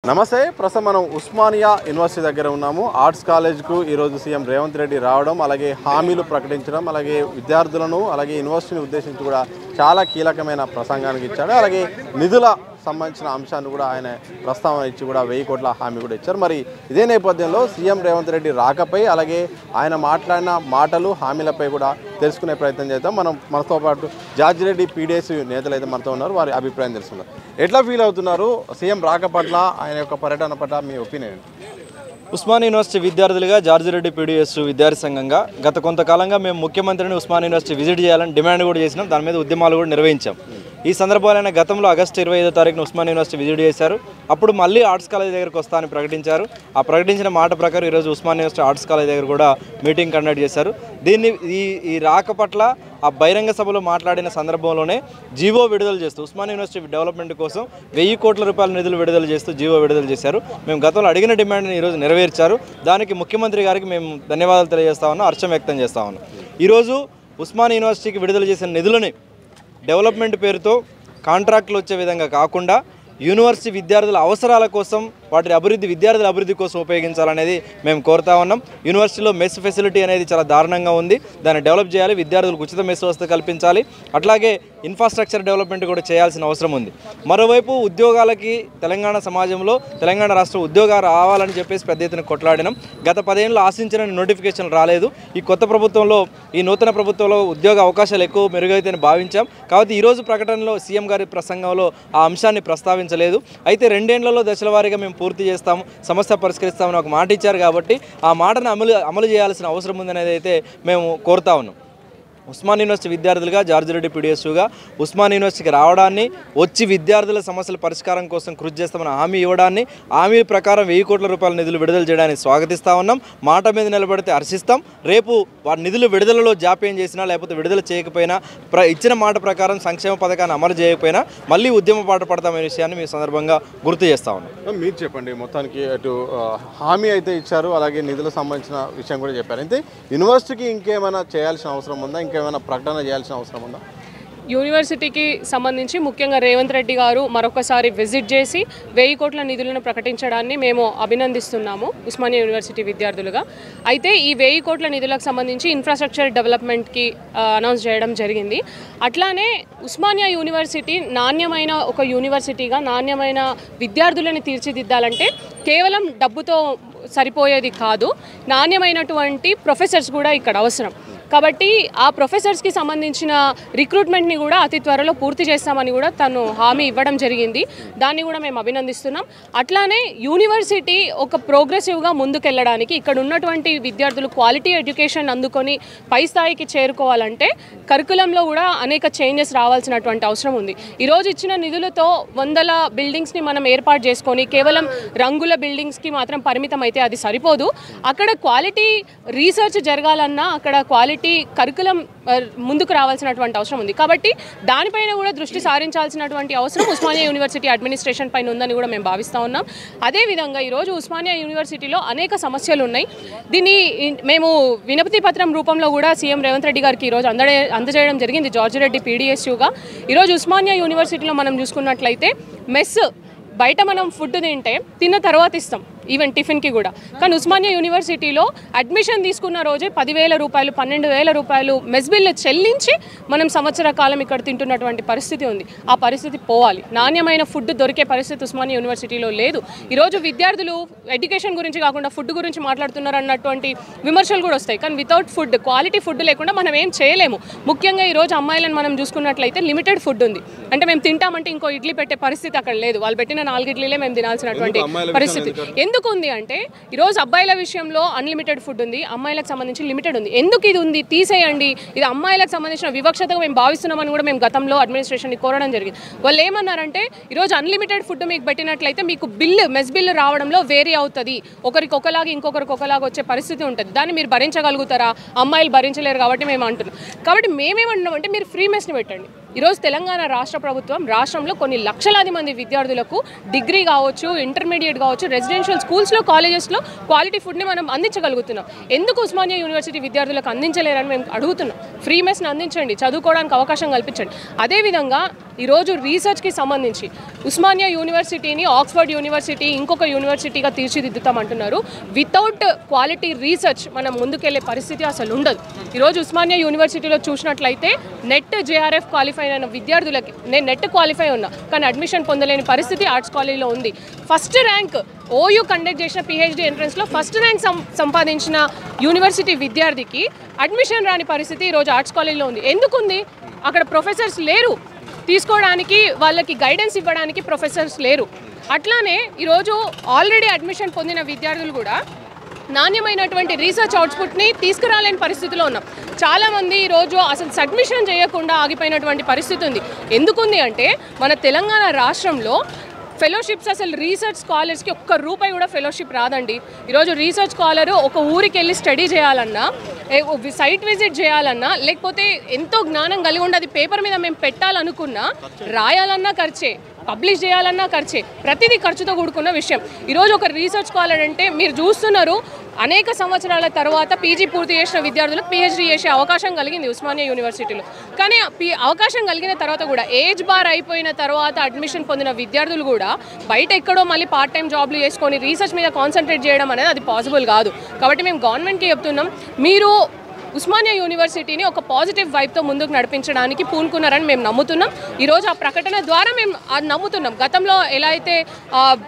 నమస్తే. ప్రస్తుతం మనం ఉస్మానియా యూనివర్సిటీ దగ్గర ఉన్నాము. ఆర్ట్స్ కాలేజ్కు ఈరోజు సీఎం రేవంత్ రెడ్డి రావడం, అలాగే హామీలు ప్రకటించడం, అలాగే విద్యార్థులను అలాగే యూనివర్సిటీని ఉద్దేశించి కూడా చాలా కీలకమైన ప్రసంగానికి ఇచ్చాడు. అలాగే నిధుల సంబంధించిన అంశాన్ని కూడా ఆయన ప్రస్తావన ఇచ్చి కూడా 1000 కోట్ల హామీ కూడా ఇచ్చారు. మరి ఇదే నేపథ్యంలో సీఎం రేవంత్ రెడ్డి రాకపై అలాగే ఆయన మాట్లాడిన మాటలు హామీలపై కూడా తెలుసుకునే ప్రయత్నం చేద్దాం. మనతో పాటు జార్జిరెడ్డి పీడిఎస్ నేతలు అయితే మనతో ఉన్నారు. వారి అభిప్రాయం తెలుసుకున్నారు. ఎట్లా ఫీల్ అవుతున్నారు సీఎం రాక పట్ల, ఆయన యొక్క పర్యటన పట్ల మీ ఒపీనియన్? ఉస్మానియా యూనివర్సిటీ విద్యార్థులుగా జార్జిరెడ్డి పీడిఎస్ విద్యార్థి సంఘంగా గత కొంతకాలంగా మేము ముఖ్యమంత్రిని ఉస్మానియా యూనివర్సిటీ విజిట్ చేయాలని డిమాండ్ కూడా చేసినాం. దాని మీద ఉద్యమాలు కూడా నిర్వహించాం. ఈ సందర్భాలైన గతంలో ఆగస్టు 25వ తారీఖున ఉస్మానియా యూనివర్సిటీ విజిట్ చేశారు. అప్పుడు మళ్ళీ ఆర్ట్స్ కాలేజ్ దగ్గరకు వస్తామని ప్రకటించారు. ఆ ప్రకటించిన మాట ప్రకారం ఈరోజు ఉస్మానియా యూనివర్సిటీ ఆర్ట్స్ కాలేజ్ దగ్గర కూడా మీటింగ్ కండక్ట్ చేశారు. దీన్ని ఈ రాక పట్ల ఆ బహిరంగ సభలో మాట్లాడిన సందర్భంలోనే జీవో విడుదల చేస్తూ ఉస్మానియా యూనివర్సిటీ డెవలప్మెంట్ కోసం 1000 కోట్ల రూపాయల నిధులు విడుదల చేస్తూ జీవో విడుదల చేశారు. మేము గతంలో అడిగిన డిమాండ్ని ఈరోజు నెరవేర్చారు. దానికి ముఖ్యమంత్రి గారికి మేము ధన్యవాదాలు తెలియజేస్తా ఉన్నాం, హర్షం వ్యక్తం చేస్తా ఉన్నాం. ఈరోజు ఉస్మానియా యూనివర్సిటీకి విడుదల చేసిన నిధులని డెవలప్మెంట్ పేరుతో కాంట్రాక్టులు వచ్చే విధంగా కాకుండా యూనివర్సిటీ విద్యార్థుల అవసరాల కోసం, వాటి అభివృద్ధి, విద్యార్థుల అభివృద్ధి కోసం ఉపయోగించాలనేది మేము కోరుతా ఉన్నాం. యూనివర్సిటీలో మెస్ ఫెసిలిటీ అనేది చాలా దారుణంగా ఉంది. దాన్ని డెవలప్ చేయాలి. విద్యార్థులకు ఉచిత మెస్ వసతి కల్పించాలి. అట్లాగే ఇన్ఫ్రాస్ట్రక్చర్ డెవలప్మెంట్ కూడా చేయాల్సిన అవసరం ఉంది. మరోవైపు ఉద్యోగాలకి తెలంగాణ సమాజంలో, తెలంగాణ రాష్ట్ర ఉద్యోగాలు రావాలని చెప్పేసి పెద్ద ఎత్తున కొట్లాడినాం. గత 10 ఏళ్ళు ఆశించిన నోటిఫికేషన్ రాలేదు. ఈ కొత్త ప్రభుత్వంలో, ఈ నూతన ప్రభుత్వంలో ఉద్యోగ అవకాశాలు ఎక్కువ మెరుగైతేని భావించాం. కాబట్టి ఈరోజు ప్రకటనలో సీఎం గారి ప్రసంగంలో ఆ అంశాన్ని ప్రస్తావించలేదు. అయితే 2 ఏళ్లలో దశల వారీగా మేము పూర్తి చేస్తాము, సమస్య పరిష్కరిస్తామని ఒక మాట ఇచ్చారు. కాబట్టి ఆ మాటను అమలు చేయాల్సిన అవసరం ఉందనేది అయితే మేము కోరుతా ఉన్నాం. ఉస్మానియా యూనివర్సిటీ విద్యార్థులుగా, జార్జిరెడ్డి పీడిఎస్గా ఉస్మానియా యూనివర్సిటీకి రావడాన్ని, వచ్చి విద్యార్థుల సమస్యల పరిష్కారం కోసం కృషి చేస్తామని హామీ ఇవ్వడాన్ని, హామీ ప్రకారం 1000 కోట్ల రూపాయల నిధులు విడుదల చేయడానికి స్వాగతిస్తూ ఉన్నాం. మాట మీద నిలబడితే హర్షిస్తాం. రేపు వారి నిధులు విడుదలలో జాప్యం చేసినా, లేకపోతే విడుదల చేయకపోయినా, ఇచ్చిన మాట ప్రకారం సంక్షేమ పథకాన్ని అమలు చేయకపోయినా మళ్ళీ ఉద్యమ పాట పడతామనే విషయాన్ని మీ సందర్భంగా గుర్తు చేస్తా ఉన్నాం. మీరు చెప్పండి. మొత్తానికి అటు హామీ అయితే ఇచ్చారు, అలాగే నిధులకు సంబంధించిన విషయం కూడా చెప్పారు. అయితే యూనివర్సిటీకి ఇంకేమైనా చేయాల్సిన అవసరం ఉందా? ఏమైనా ప్రకటన చేయాల్సిన అవసరం ఉందా? యూనివర్సిటీకి సంబంధించి ముఖ్యంగా రేవంత్ రెడ్డి గారు మరొకసారి విజిట్ చేసి 1000 కోట్ల నిధులను ప్రకటించడాన్ని మేము అభినందిస్తున్నాము ఉస్మానియా యూనివర్సిటీ విద్యార్థులుగా. అయితే ఈ 1000 కోట్ల నిధులకు సంబంధించి ఇన్ఫ్రాస్ట్రక్చర్ డెవలప్మెంట్కి అనౌన్స్ చేయడం జరిగింది. అట్లానే ఉస్మానియా యూనివర్సిటీ నాణ్యమైన ఒక యూనివర్సిటీగా, నాణ్యమైన విద్యార్థులను తీర్చిదిద్దాలంటే కేవలం డబ్బుతో సరిపోయేది కాదు, నాణ్యమైనటువంటి ప్రొఫెసర్స్ కూడా ఇక్కడ అవసరం. కాబట్టి ఆ ప్రొఫెసర్స్కి సంబంధించిన రిక్రూట్మెంట్ని కూడా అతి త్వరలో పూర్తి చేస్తామని కూడా తను హామీ ఇవ్వడం జరిగింది. దాన్ని కూడా మేము అభినందిస్తున్నాం. అట్లానే యూనివర్సిటీ ఒక ప్రోగ్రెసివ్గా ముందుకెళ్ళడానికి, ఇక్కడ ఉన్నటువంటి విద్యార్థులు క్వాలిటీ ఎడ్యుకేషన్ అందుకొని పై స్థాయికి చేరుకోవాలంటే కరికులంలో కూడా అనేక చేంజెస్ రావాల్సినటువంటి అవసరం ఉంది. ఈరోజు ఇచ్చిన నిధులతో 100 బిల్డింగ్స్ని మనం ఏర్పాటు చేసుకొని కేవలం రంగుల బిల్డింగ్స్కి మాత్రం పరిమితం అయితే అది సరిపోదు. అక్కడ క్వాలిటీ రీసెర్చ్ జరగాలన్నా, అక్కడ క్వాలిటీ కరికులం ముందుకు రావాల్సినటువంటి అవసరం ఉంది. కాబట్టి దానిపైన కూడా దృష్టి సారించాల్సినటువంటి అవసరం ఉస్మానియా యూనివర్సిటీ అడ్మినిస్ట్రేషన్ పైన ఉందని కూడా మేము భావిస్తూ ఉన్నాం. అదేవిధంగా ఈరోజు ఉస్మానియా యూనివర్సిటీలో అనేక సమస్యలు ఉన్నాయి. దీన్ని మేము వినతి పత్రం రూపంలో కూడా సీఎం రేవంత్ రెడ్డి గారికి ఈరోజు అందజేయడం జరిగింది. జార్జిరెడ్డి పీడిఎస్గా ఈరోజు ఉస్మానియా యూనివర్సిటీలో మనం చూసుకున్నట్లయితే మెస్ బయట మనం ఫుడ్ తిన్న తర్వాత ఇస్తాం, ఈవెన్ టిఫిన్కి కూడా. కానీ ఉస్మానియా యూనివర్సిటీలో అడ్మిషన్ తీసుకున్న రోజే 10,000 రూపాయలు, 12,000 రూపాయలు మెస్ బిల్లు చెల్లించి మనం సంవత్సర కాలం ఇక్కడ తింటున్నటువంటి పరిస్థితి ఉంది. ఆ పరిస్థితి పోవాలి. నాణ్యమైన ఫుడ్ దొరికే పరిస్థితి ఉస్మానియా యూనివర్సిటీలో లేదు. ఈరోజు విద్యార్థులు ఎడ్యుకేషన్ గురించి కాకుండా ఫుడ్ గురించి మాట్లాడుతున్నారు అన్నటువంటి విమర్శలు కూడా వస్తాయి. కానీ వితౌట్ ఫుడ్, క్వాలిటీ ఫుడ్ లేకుండా మనం ఏం చేయలేము. ముఖ్యంగా ఈరోజు అమ్మాయిలను మనం చూసుకున్నట్లయితే లిమిటెడ్ ఫుడ్ ఉంది. అంటే మేము తింటామంటే ఇంకో ఇడ్లీ పెట్టే పరిస్థితి అక్కడ లేదు. వాళ్ళు పెట్టిన 4 ఇడ్లీలే మేము తినాల్సినటువంటి పరిస్థితి ఎందుకు ఉంది అంటే, ఈరోజు అబ్బాయిల విషయంలో అన్లిమిటెడ్ ఫుడ్ ఉంది, అమ్మాయిలకు సంబంధించి లిమిటెడ్ ఉంది. ఎందుకు ఇది ఉంది? తీసేయండి. ఇది అమ్మాయిలకు సంబంధించిన వివక్షతగా మేము భావిస్తున్నామని కూడా మేము గతంలో అడ్మినిస్ట్రేషన్ని కోరడం జరిగింది. వాళ్ళు ఏమన్నారంటే, ఈరోజు అన్లిమిటెడ్ ఫుడ్ మీకు పెట్టినట్లయితే మీకు మెస్ బిల్లు రావడంలో వేరీ అవుతుంది, ఒకరికి ఒకలాగా ఇంకొకరికి ఒకలాగా వచ్చే పరిస్థితి ఉంటుంది. దాన్ని మీరు భరించగలుగుతారా? అమ్మాయిలు భరించలేరు కాబట్టి మేము అంటున్నాం. కాబట్టి మేమేమంటున్నామంటే, మీరు ఫ్రీ మెస్ని పెట్టండి. ఈరోజు తెలంగాణ రాష్ట్ర ప్రభుత్వం రాష్ట్రంలో కొన్ని లక్షలాది మంది విద్యార్థులకు డిగ్రీ కావచ్చు, ఇంటర్మీడియట్ కావచ్చు, రెసిడెన్షియల్ స్కూల్స్లో, కాలేజెస్లో క్వాలిటీ ఫుడ్ని మనం అందించగలుగుతున్నాం. ఎందుకు ఉస్మానియా యూనివర్సిటీ విద్యార్థులకు అందించలేరని మేము అడుగుతున్నాం. ఫ్రీ మెస్ని అందించండి, చదువుకోవడానికి అవకాశం కల్పించండి. అదేవిధంగా ఈరోజు రీసెర్చ్కి సంబంధించి ఉస్మానియా యూనివర్సిటీని ఆక్స్ఫర్డ్ యూనివర్సిటీ ఇంకొక యూనివర్సిటీగా తీర్చిదిద్దుతామంటున్నారు. వితౌట్ క్వాలిటీ రీసెర్చ్ మనం ముందుకెళ్లే పరిస్థితి అసలు ఉండదు. ఈరోజు ఉస్మానియా యూనివర్సిటీలో చూసినట్లయితే నెట్ జేఆర్ఎఫ్ క్వాలిఫై అయిన విద్యార్థులకి, నేను నెట్ క్వాలిఫై ఉన్నా కానీ అడ్మిషన్ పొందలేని పరిస్థితి ఆర్ట్స్ కాలేజీలో ఉంది. ఫస్ట్ ర్యాంక్ ఓయూ కండక్ట్ చేసిన పిహెచ్డి ఎంట్రన్స్లో ఫస్ట్ ర్యాంక్ సంపాదించిన యూనివర్సిటీ విద్యార్థికి అడ్మిషన్ రాని పరిస్థితి ఈరోజు ఆర్ట్స్ కాలేజీలో ఉంది. ఎందుకుంది? అక్కడ ప్రొఫెసర్స్ లేరు, తీసుకోవడానికి వాళ్ళకి గైడెన్స్ ఇవ్వడానికి ప్రొఫెసర్స్ లేరు. అట్లానే ఈరోజు ఆల్రెడీ అడ్మిషన్ పొందిన విద్యార్థులు కూడా నాణ్యమైనటువంటి రీసెర్చ్ అవుట్పుట్ని తీసుకురాలేని పరిస్థితిలో ఉన్నాం. చాలామంది ఈరోజు అసలు సబ్మిషన్ చేయకుండా ఆగిపోయినటువంటి పరిస్థితి ఉంది. ఎందుకుంది అంటే మన తెలంగాణ రాష్ట్రంలో ఫెలోషిప్స్ అసలు రీసెర్చ్ స్కాలర్స్కి ఒక్క రూపాయి కూడా ఫెలోషిప్ రాదండి. ఈరోజు రీసెర్చ్ స్కాలర్ ఒక ఊరికి వెళ్ళి స్టడీ చేయాలన్నా, సైట్ విజిట్ చేయాలన్నా, లేకపోతే ఎంతో జ్ఞానం కలిగి ఉండి అది పేపర్ మీద మేము పెట్టాలనుకున్నా, రాయాలన్నా ఖర్చే, పబ్లిష్ చేయాలన్నా ఖర్చే, ప్రతిదీ ఖర్చుతో కూడుకున్న విషయం. ఈరోజు ఒక రీసెర్చ్ స్కాలర్ అంటే మీరు చూస్తున్నారు, అనేక సంవత్సరాల తర్వాత పీజీ పూర్తి చేసిన విద్యార్థులకు పిహెచ్డీ చేసే అవకాశం కలిగింది ఉస్మానియా యూనివర్సిటీలో. కానీ అవకాశం కలిగిన తర్వాత కూడా ఏజ్ బార్ అయిపోయిన తర్వాత అడ్మిషన్ పొందిన విద్యార్థులు కూడా బయట ఎక్కడో మళ్ళీ పార్ట్ టైం జాబ్లు చేసుకొని రీసెర్చ్ మీద కాన్సన్ట్రేట్ చేయడం అనేది అది పాసిబుల్ కాదు. కాబట్టి మేము గవర్నమెంట్కి చెప్తున్నాం, మీరు ఉస్మానియా యూనివర్సిటీని ఒక పాజిటివ్ వైబ్తో ముందుకు నడిపించడానికి పూనుకున్నారని మేము నమ్ముతున్నాం. ఈరోజు ఆ ప్రకటన ద్వారా మేము అది నమ్ముతున్నాం. గతంలో ఎలా అయితే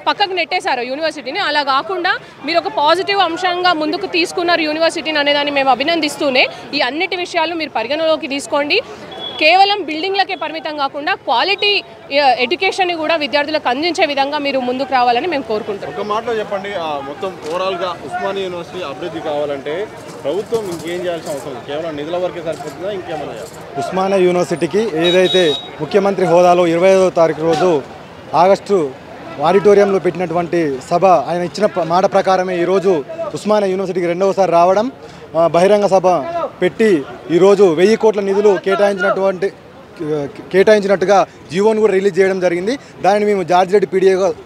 పక్కకు నెట్టేశారో యూనివర్సిటీని, అలా కాకుండా మీరు ఒక పాజిటివ్ అంశంగా ముందుకు తీసుకున్నారు యూనివర్సిటీని అనేదాన్ని మేము అభినందిస్తూనే ఈ అన్నిటి విషయాలు మీరు పరిగణలోకి తీసుకోండి. కేవలం బిల్డింగ్లకే పరిమితం కాకుండా క్వాలిటీ ఎడ్యుకేషన్ని కూడా విద్యార్థులకు అందించే విధంగా మీరు ముందుకు రావాలని మేము కోరుకుంటున్నాం. ఒక మాటలో చెప్పండి, మొత్తం ఓవరాల్గా ఉస్మానియా యూనివర్సిటీ అభివృద్ధి కావాలంటే ప్రభుత్వం ఇంకేం చేయాల్సిన అవసరం లేదు? కేవలం నిధుల వరకే సరిపోతుందా, ఇంకేమన్నా? ఉస్మానియా యూనివర్సిటీకి ఏదైతే ముఖ్యమంత్రి హోదాలో 25వ తారీఖు రోజు ఆగస్టు ఆడిటోరియంలో పెట్టినటువంటి సభ, ఆయన ఇచ్చిన మాట ప్రకారమే ఈరోజు ఉస్మానియా యూనివర్సిటీకి రెండవసారి రావడం, బహిరంగ సభ పెట్టి ఈరోజు 1000 కోట్ల నిధులు కేటాయించినట్టుగా జీవోను కూడా రిలీజ్ చేయడం జరిగింది. దానిని మేము జార్జ్ రెడ్డి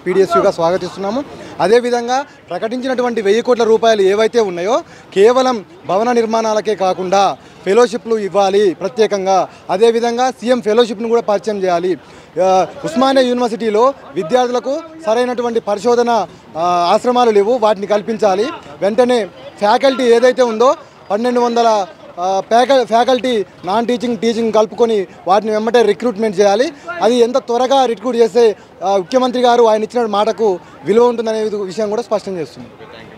పీడిఎస్యూగా స్వాగతిస్తున్నాము. అదేవిధంగా ప్రకటించినటువంటి 1000 కోట్ల రూపాయలు ఏవైతే ఉన్నాయో కేవలం భవన నిర్మాణాలకే కాకుండా ఫెలోషిప్లు ఇవ్వాలి ప్రత్యేకంగా. అదేవిధంగా సీఎం ఫెలోషిప్ను కూడా పరిచయం చేయాలి. ఉస్మానియా యూనివర్సిటీలో విద్యార్థులకు సరైనటువంటి పరిశోధన ఆశ్రమాలు లేవు, వాటిని కల్పించాలి. వెంటనే ఫ్యాకల్టీ ఏదైతే ఉందో 1200 ఫ్యాకల్టీ నాన్ టీచింగ్ కలుపుకొని వాటిని వెంబటే రిక్రూట్మెంట్ చేయాలి. అది ఎంత త్వరగా రిక్రూట్ చేస్తే ముఖ్యమంత్రి గారు ఆయన ఇచ్చిన మాటకు విలువ ఉంటుందనే విషయం కూడా స్పష్టం చేస్తుంది.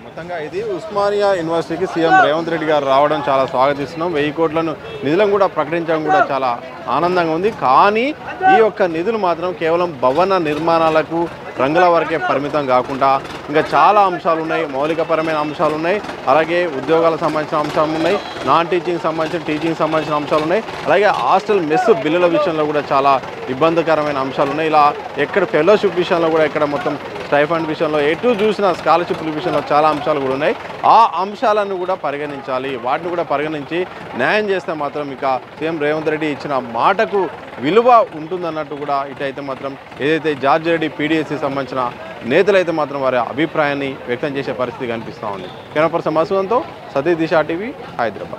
మొత్తంగా ఇది ఉస్మానియా యూనివర్సిటీకి సీఎం రేవంత్ రెడ్డి గారు రావడం చాలా స్వాగతిస్తున్నాం. 1000 కోట్లను నిధులను కూడా ప్రకటించడం కూడా చాలా ఆనందంగా ఉంది. కానీ ఈ యొక్క నిధులు మాత్రం కేవలం భవన నిర్మాణాలకు, రంగుల వరకే పరిమితం కాకుండా ఇంకా చాలా అంశాలు ఉన్నాయి. మౌలికపరమైన అంశాలు ఉన్నాయి, అలాగే ఉద్యోగాలకు సంబంధించిన అంశాలు ఉన్నాయి, నాన్ టీచింగ్ సంబంధించిన అంశాలు ఉన్నాయి, అలాగే హాస్టల్ మెస్ బిల్లుల విషయంలో కూడా చాలా ఇబ్బందికరమైన అంశాలు ఉన్నాయి. ఇలా ఎక్కడ ఫెలోషిప్ విషయంలో కూడా, ఇక్కడ మొత్తం స్టైఫండ్ విషయంలో, ఎటు చూసిన స్కాలర్షిప్ల విషయంలో చాలా అంశాలు కూడా ఉన్నాయి. ఆ అంశాలను కూడా పరిగణించాలి. వాటిని కూడా పరిగణించి న్యాయం చేస్తే మాత్రం ఇక సీఎం రేవంత్ రెడ్డి ఇచ్చిన మాటకు విలువ ఉంటుందన్నట్టు కూడా ఇటైతే మాత్రం ఏదైతే జార్జ్ రెడ్డి పీడిఎస్సి సంబంధించిన నేతలైతే మాత్రం వారి అభిప్రాయాన్ని వ్యక్తం చేసే పరిస్థితి కనిపిస్తూ ఉంది. కెమెరా పర్సన్ మసూదంతో సతీష్ దిశా టీవీ, హైదరాబాద్.